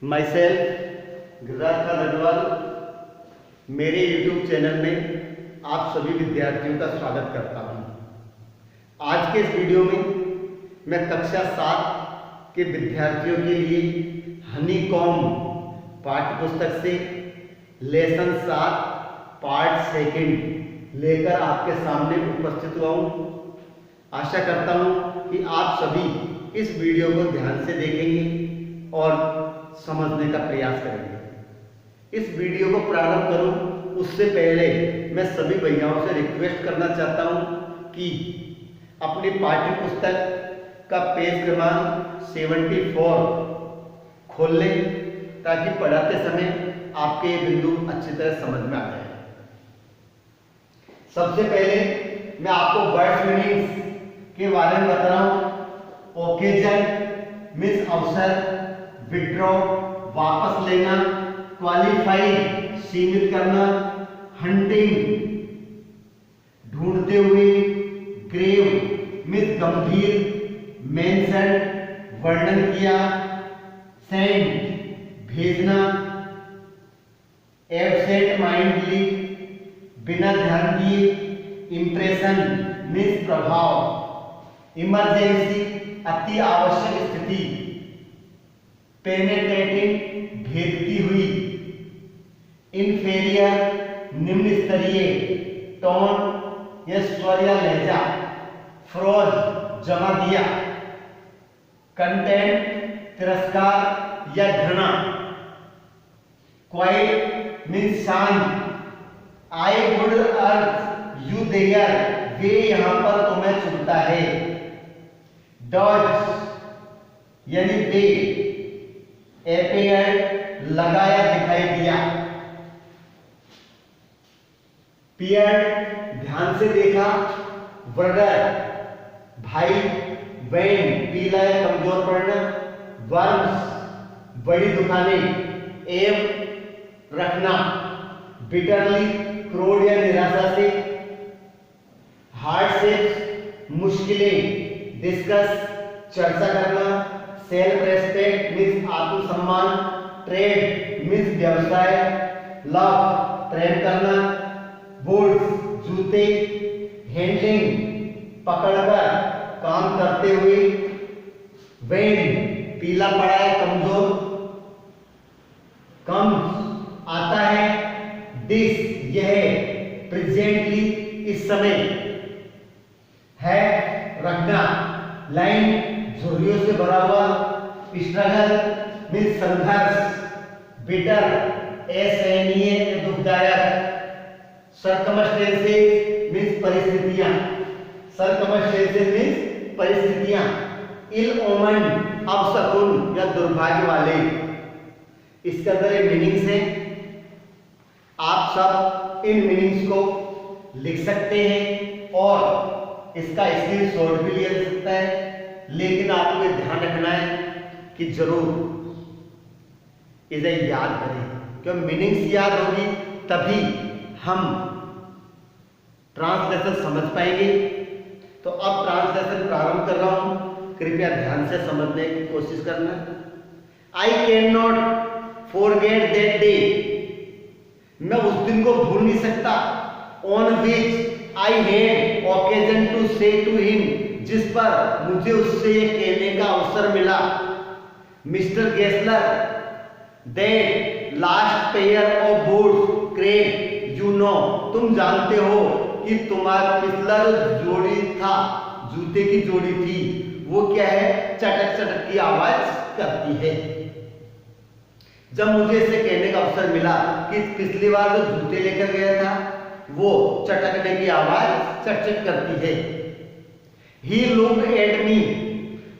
My self Giriraj Ladwal. मेरे YouTube channel में आप सभी विद्यार्थियों का स्वागत करता हूं। आज के इस वीडियो में मैं कक्षा 7 के विद्यार्थियों के लिए हनीकॉम्ब पाठ्य पुस्तक से लेसन 7 पार्ट 2 लेकर आपके सामने उपस्थित हुआ हूं। आशा करता हूं कि आप सभी इस वीडियो को ध्यान से देखेंगे और समझने का प्रयास करेंगे। इस वीडियो को प्रारंभ करूं उससे पहले मैं सभी भैयाओं से रिक्वेस्ट करना चाहता हूं कि अपनी पाठ्य पुस्तक का पेज क्रमांक 74 खोल लें ताकि पढ़ाते समय आपके ये बिंदु अच्छी तरह समझ में आ जाए। सबसे पहले मैं आपको वर्ड्स मीनिंग्स के बारे में बता रहा हूं। ओकेजन मीन्स अवसर, विड्रॉ वापस लेना, क्वालिफाई सीमित करना, हंटिंग ढूंढते हुए, ग्रेव मीन्स गंभीर, मेंशन वर्णन किया, सेंड भेजना, एब्सेंट माइंडली बिना ध्यान दिए, इंप्रेशन मीन्स प्रभाव, इमरजेंसी अति आवश्यक स्थिति, पेनेट्रेटिंग भेदती हुई, इंफीरियर निम्न स्तरीय, टोन या स्वर या लहजा, फ्रोज जमा दिया, कंटेंट तिरस्कार या घृणा, क्वाइट मीन्स शांत, I would urge you their way यहां पर तुम्हें चुनता है, डॉज यानी वे, एपेयर लगाया दिखाई दिया, पियर्ड ध्यान से देखा, ब्रदर भाई, वेन पीला या कमजोर पड़ना, वर्म्स बड़ी दुखाने, एम रखना, बिटरली क्रोध या निराशा से, हार्डशिप्स मुश्किलें, डिस्कस चर्चा करना, सेल्फ रेस्पेक्ट मीन्स आत्मसम्मान, ट्रेड मीन्स व्यवसाय, लव प्रेम करना, बूट्स जूते, हैंडलिंग पकड़कर काम करते हुए, वेन पीला पड़ा है कमजोर, कम आता है, दिस यह, प्रेजेंटली इस समय, है रखना, लाइन झुर्रियों से भरा हुआ, स्ट्रगल मीन्स संघर्ष, बिटर असहनीय दुखदायक, सर्कमस्टेंसेस मीन्स परिस्थितियां, सर्कमस्टेंसेस मीन्स परिस्थितियां, इल ओमन अपशकुन या दुर्भाग्य वाले। इसके अंदर ये मीनिंग्स हैं, आप सब इन मीनिंग्स को लिख सकते हैं और इसका स्क्रीनशॉट भी लिया जा सकता है, लेकिन आपको ये ध्यान रखना है कि जरूर इसे याद करें, क्योंकि मीनिंग्स याद होगी तभी हम ट्रांसलेशन समझ पाएंगे। तो अब ट्रांसलेशन प्रारंभ कर रहा हूं, कृपया ध्यान से समझने की कोशिश करना। I cannot forget that day, मैं उस दिन को भूल नहीं सकता, on which I had occasion to say to him, जिस पर मुझे उससे ये कहने का अवसर मिला, mister Gessler that last pair of boots creak you know, तुम जानते हो कि तुम्हारा पिछला जो जोड़ी था, जूते की जोड़ी थी, वो क्या है, चटक चटक की आवाज करती है। जब मुझे इसे कहने का अवसर मिला कि पिछली बार जो जूते लेकर गया था वो चटकने की आवाज चटचट करती है। He looked at me,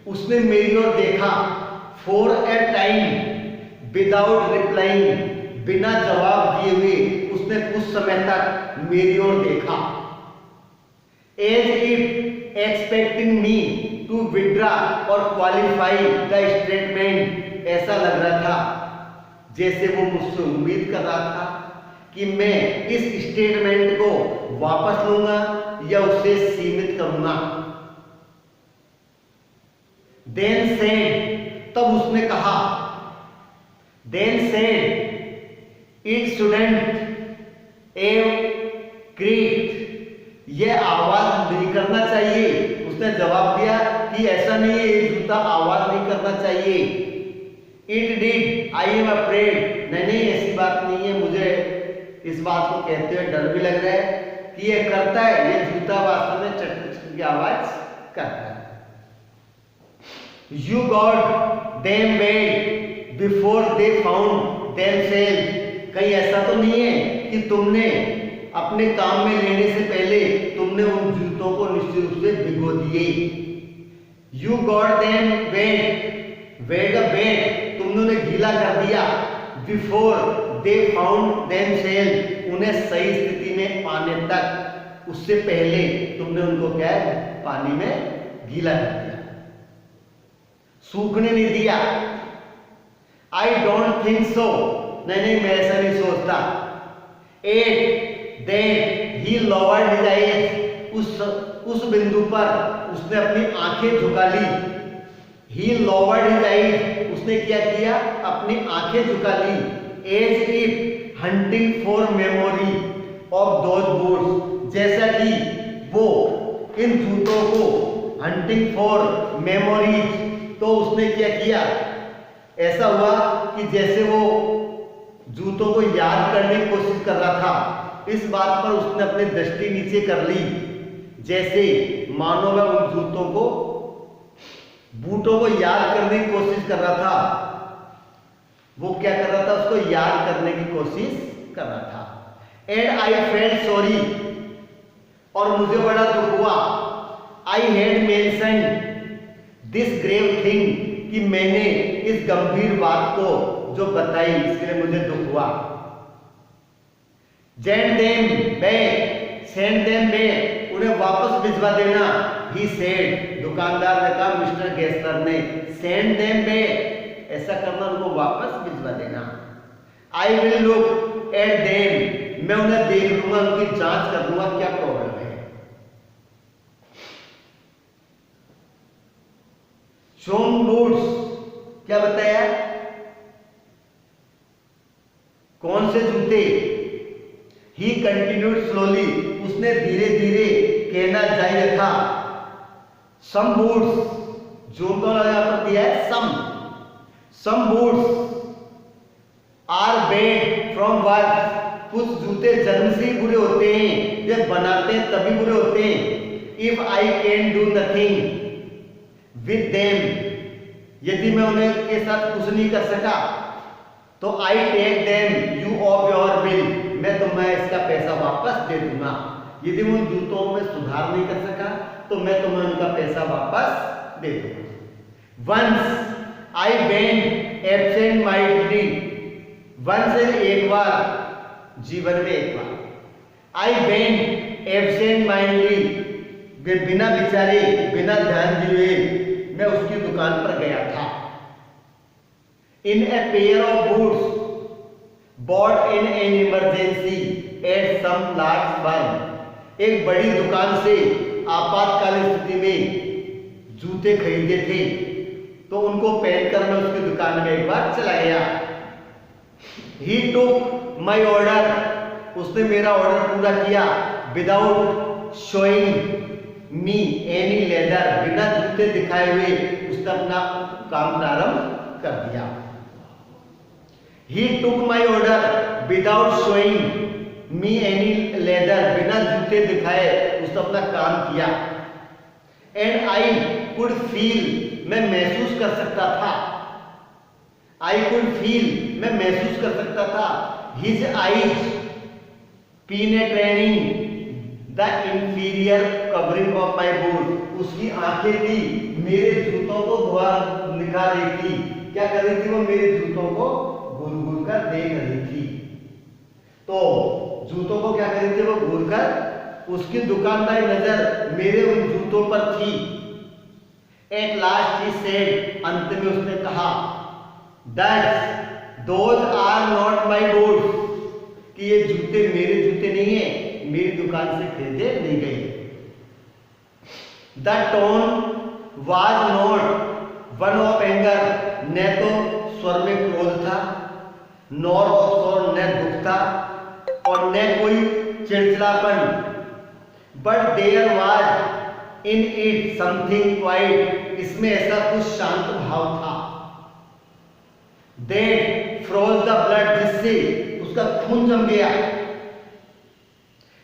उसने मेरी ओर देखा, for a time without replying, बिना जवाब दिए हुए उसने कुछ समय तक मेरी ओर देखा, as if expecting me to withdraw or qualify the statement, ऐसा लग रहा था जैसे वो मुझसे उम्मीद कर रहा था कि मैं इस स्टेटमेंट को वापस लूंगा या उसे सीमित करूंगा। देन सेड, तब उसने कहा, Then said, it shouldn't have creaked. यह आवाज नहीं करना चाहिए। उसने जवाब दिया कि ऐसा नहीं है, ये जूता आवाज नहीं करना चाहिए। It did. I am afraid. नहीं, ऐसी बात नहीं है, मुझे इस बात को कहते हुए डर भी लग रहा है कि ये करता है, ये जूता वास्तव में चट चट की आवाज करता है। You got them wet before they found themselves. कहीं ऐसा तो नहीं है कि तुमने अपने काम में लेने से पहले तुमने उन जूतों को निश्चित रूप से भिगो दिए। You got them wet. wet तुमने उन्हें गीला कर दिया। Before they found themselves. उन्हें सही स्थिति में पाने तक, उससे पहले तुमने उनको क्या है, पानी में गीला कर दिया, सूखने नहीं दिया। I don't think so. नहीं, मैं ऐसा नहीं सोचता। At that he lowered his eyes. उस बिंदु पर उसने अपनी आंखें झुका ली। He lowered his eyes. उसने क्या किया, अपनी आंखें झुका ली। As if hunting for memory of those boots. जैसा कि वो इन जूतों को hunting for memories, तो उसने क्या किया, ऐसा हुआ कि जैसे वो जूतों को याद करने की कोशिश कर रहा था। इस बात पर उसने अपनी दृष्टि नीचे कर ली, जैसे मानो वह उन जूतों को, बूटों को याद करने की कोशिश कर रहा था। वो क्या कर रहा था, उसको याद करने की कोशिश कर रहा था। एंड आई फेल्ट सॉरी, और मुझे बड़ा दुख हुआ। I had mentioned this grave thing, कि मैंने इस गंभीर बात को जो बताई, इसके लिए मुझे दुख हुआ। सेंड देम बैक, उन्हें वापस भिजवा देना। ही सेड, दुकानदार ने कहा, मिस्टर गेस्टर ने। सेंड देम बैक, ऐसा करना, उनको वापस भिजवा देना। I will look at them, मैं उन्हें देख लूंगा, उनकी जांच कर लूंगा क्या प्रॉब्लम है। शोन बूट्स, क्या बताया, कौन से जूते। ही कंटिन्यूड स्लोली, उसने धीरे धीरे कहना जारी रखा। सम बूट्स, जो को यहां पर दिया है some boots are bad from birth, कुछ जूते जन्म से ही बुरे होते हैं, वे बनाते हैं तभी बुरे होते हैं। If I can do nothing with them, यदि मैं उन्हें के साथ कुछ नहीं कर सका, तो I take them you off your will, मैं तुम्हें इसका पैसा वापस दे दूंगा। यदि मैं उन जूतों में सुधार नहीं कर सका, तो मैं तुम्हें उनका पैसा वापस दे दूंगा। Once I went absent mindedly, once एक बार, जीवन में एक बार। आई वेंट एब्सेंट माइंडली, बिना विचारे, बिना ध्यान दिए मैं उसकी दुकान पर गया था। In a pair of boots bought in an emergency at some large firm, एक बड़ी दुकान से आपातकालीन स्थिति में जूते खरीदे थे, तो उनको पहनकर मैं उसकी दुकान में एक बार चला गया। ही टुक माई ऑर्डर, उसने मेरा ऑर्डर पूरा किया। Without showing me any leather, बिना जूते दिखाए हुए उसने अपना काम प्रारंभ कर दिया। He took my order without showing me any leather, बिना जूते दिखाए उसने अपना काम किया। एंड आई कुड फील, मैं महसूस कर सकता था। आई कुड फील, मैं महसूस कर सकता था। His eyes penetrating the inferior covering of my boot, उसकी आंखें थी मेरे जूतों को निकाल रही थी। क्या कर रही थी वो, मेरे जूतों को घूर घूर कर देख रही थी। तो जूतों को क्या कर रही थी वो, घूर कर, उसकी दुकानदारी नजर मेरे उन जूतों पर थी। एट लास्ट ही सेड, अंत में उसने कहा, that those are not my boots, कि ये जूते मेरे जूते नहीं है, मेरी दुकान से खरीदे नहीं गए। The tone was not one of anger, न तो स्वर में क्रोध था नॉर ऑफ न दुख था और न कोई चिड़चिड़ापन, but there was in it something quiet, इसमें ऐसा कुछ शांत भाव था, दैट फ्रोज द ब्लड, जिससे उसका खून जम गया।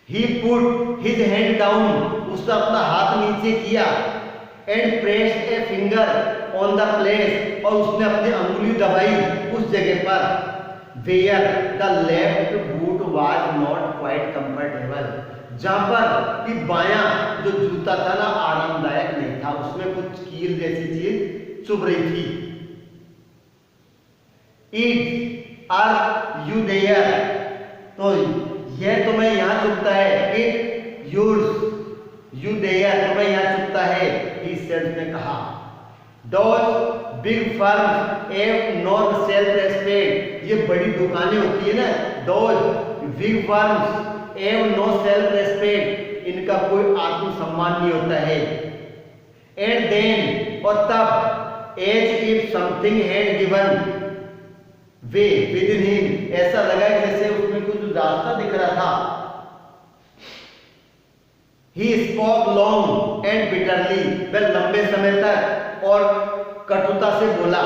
He put his hand down, उसने अपना हाथ नीचे किया, and pressed a finger on the place, और उसने अपनी अंगुली दबाई उस जगह पर, where the left boot was not quite comfortable, जहां पर कि बायां जो जूता था ना आरामदायक नहीं था, उसमें कुछ कील जैसी चीज चुभ रही थी। इट आर यू देयर, तो यह तुम्हें यहाँ चुभता है, इट यूर्स यू देयर, तुम्हें यहाँ चुभता है, ही सेड ने कहा। Those big firms have no self respect, ये बड़ी दुकानें होती है ना, those big firms have no self respect, इनका कोई आत्मसम्मान नहीं होता है। एंड देन, और तब, as if something had given way within him, ऐसा लगा जैसे उसमें कुछ रास्ता दिख रहा था। He spoke long and bitterly, वह लंबे समय तक और कटुता से बोला।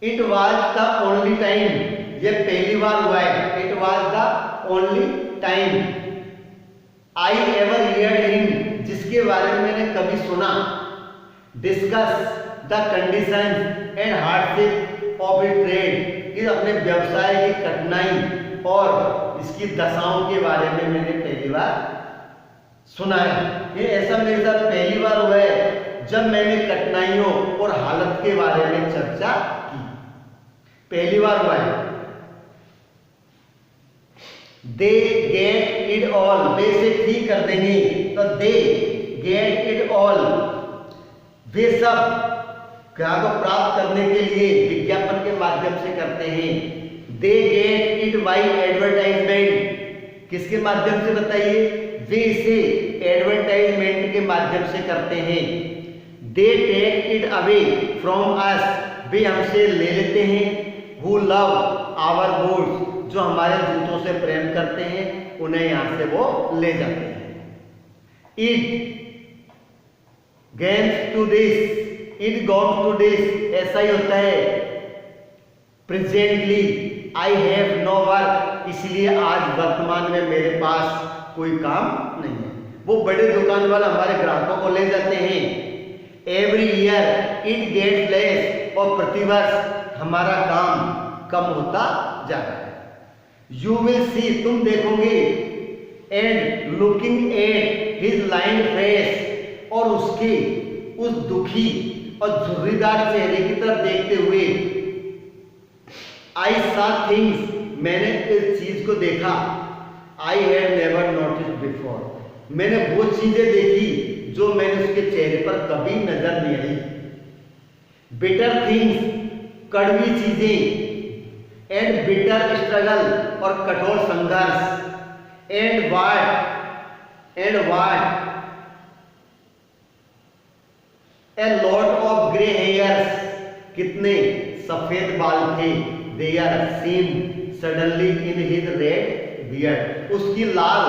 It was the only time, यह पहली बार हुआ है, it was the only time I ever heard him, जिसके बारे में मैंने कभी सुना, discuss the condition and hardship of it trade, कि अपने व्यवसाय की कठिनाई और इसकी दशाओं के बारे में मैंने पहली बार सुना है। ये ऐसा मेरे साथ पहली बार हुआ है जब मैंने कठिनाइयों और हालत के बारे में चर्चा की, पहली बार हुआ है। दे गेट इट ऑल, वे से ठीक कर देंगे, तो दे गेट इट ऑल, वे सब क्या को प्राप्त करने के लिए विज्ञापन के माध्यम से करते हैं। They get it by advertisement, किसके माध्यम से बताइए, वे इसे एडवर्टाइजमेंट के माध्यम से करते हैं। They take it away from us, वे हमसे ले लेते हैं। हु लव आवर बूट्स, जो हमारे जूतों से प्रेम करते हैं, उन्हें यहां से वो ले जाते हैं। It comes to this, it comes to this, ऐसा ही होता है। Presently I have no work, इसलिए आज वर्तमान में मेरे पास कोई काम नहीं है। वो बड़े दुकान वाला हमारे ग्राहकों को ले जाते हैं। Every year it gets less, और प्रतिवर्ष हमारा काम कम होता जा रहा है। यू विल सी, तुम देखोगे, and looking at his line face, और उसके उस दुखी और झुर्रीदार चेहरे की तरफ देखते हुए, आई सा थिंग्स, मैंने इस चीज को देखा, I have never noticed before, मैंने वो चीजें देखी जो मैंने उसके चेहरे पर कभी नजर नहीं आई। बिटर थिंग्स, कड़वी चीजें, एंड बिटर स्ट्रगल, और कठोर संघर्ष, and what a lot of grey hairs, कितने सफेद बाल थे। There seem suddenly in his red beard, उसकी लाल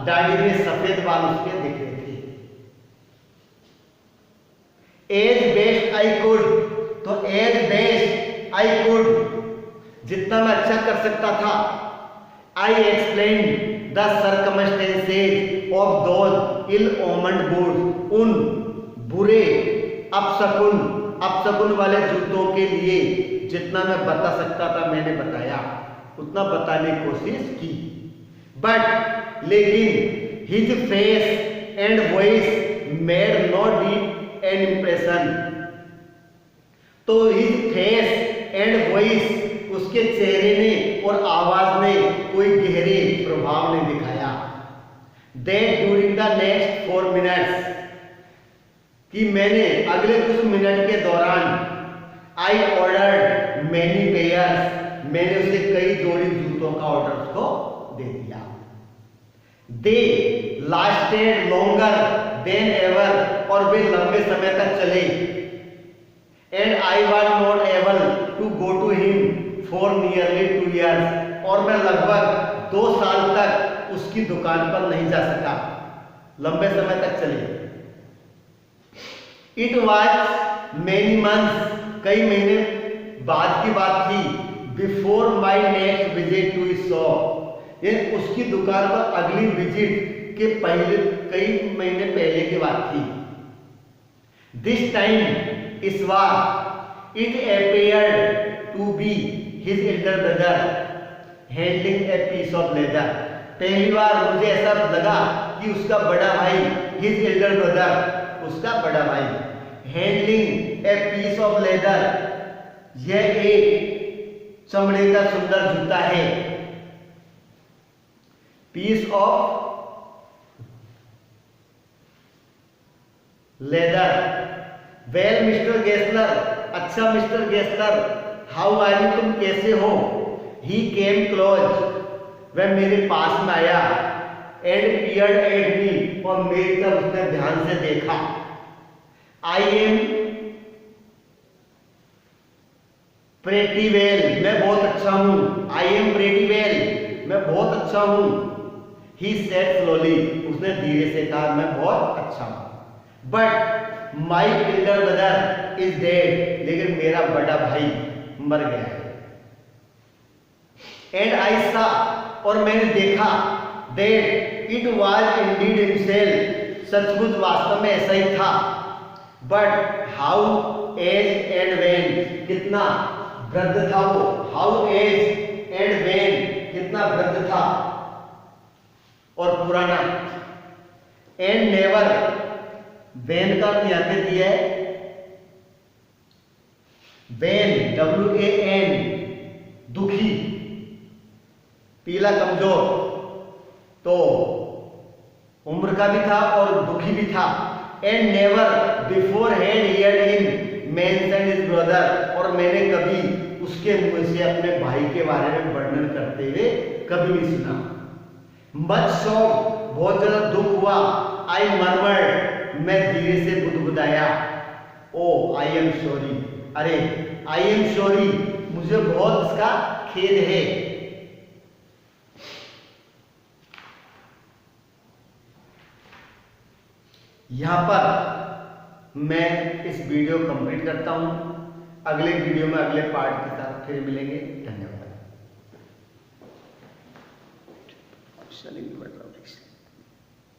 दाढ़ी में सफेद बाल उसके दिख रहे थे। एज बेस्ट आई कुड, तो एज बेस्ट आई कुड, जितना मैं अच्छा कर सकता था। I explain the circumstances of those ill omened boots, उन बुरे अपशकुन वाले जूतों के लिए जितना मैं बता सकता था मैंने बताया, उतना बताने की कोशिश की। बट लेकिन his face and voice made no deep an impression, तो हिज फेस एंड वॉइस, उसके चेहरे ने और आवाज ने कोई गहरे प्रभाव नहीं दिखाया। Then during the next 4 minutes, कि मैंने अगले कुछ मिनट के दौरान, आई ऑर्डर्ड मैनी पेयर्स, मैंने उसे कई जोड़ी जूतों का ऑर्डर उसको दे दिया। They lasted longer than ever, और वे लंबे समय तक चले। And I was not able to go to him for nearly 2 years, और मैं लगभग 2 साल तक उसकी दुकान पर नहीं जा सका, लंबे समय तक चली। इट वॉज मेनी मंथ्स, कई महीने बाद की बात थी, before my next visit to his shop, ये उसकी दुकान पर अगली विजिट के पहले कई महीने पहले की बात थी। दिस टाइम, इस बार, it appeared to be his elder brother handling a piece of leather, पहली बार मुझे ऐसा लगा कि उसका बड़ा भाई, हिज एल्डर ब्रदर, उसका बड़ा भाई, handling a piece of leather, यह एक चमड़े का सुंदर जूता है, piece of leather. Well mister Gessler, अच्छा mister Gessler, how are you, तुम कैसे हो। ही केम क्लोज, वह मेरे पास में आया, एंड पियर्ड एट मी, और मेरी तरफ उसने ध्यान से देखा। आई एम प्रेटी वेल, मैं बहुत अच्छा हूं। आई एम प्रेटी वेल, मैं बहुत अच्छा हूं। ही सेड स्लोली, उसने धीरे से कहा, मैं बहुत अच्छा हूं। But my elder brother is dead, लेकिन मेरा बड़ा भाई मर गया है। एंड आई सा, और मैंने देखा, that it was indeed himself, सचमुच वास्तव में ऐसा ही था। But how age and wan, कितना वृद्ध था वो, हाउ एज एंड वेन, कितना वृद्ध था और पुराना। एंड नेवर, वेन का अर्थ यहां पे दिया है, वेन, WAN, दुखी, पीला कमजोर, तो उम्र का भी था और दुखी भी था। And never before had heard him mention his brother, और मैंने कभी उसके मुंह से अपने भाई के बारे में वर्णन करते हुए कभी नहीं सुना। मच शॉक, बहुत ज्यादा दुख हुआ। आई मर्मर्ड, मैं धीरे से बुदबुदाया। ओ आई एम सॉरी, अरे आई एम सॉरी, मुझे बहुत इसका खेद है। यहां पर मैं इस वीडियो कंप्लीट करता हूं। अगले वीडियो में अगले पार्ट के साथ फिर मिलेंगे। धन्यवाद।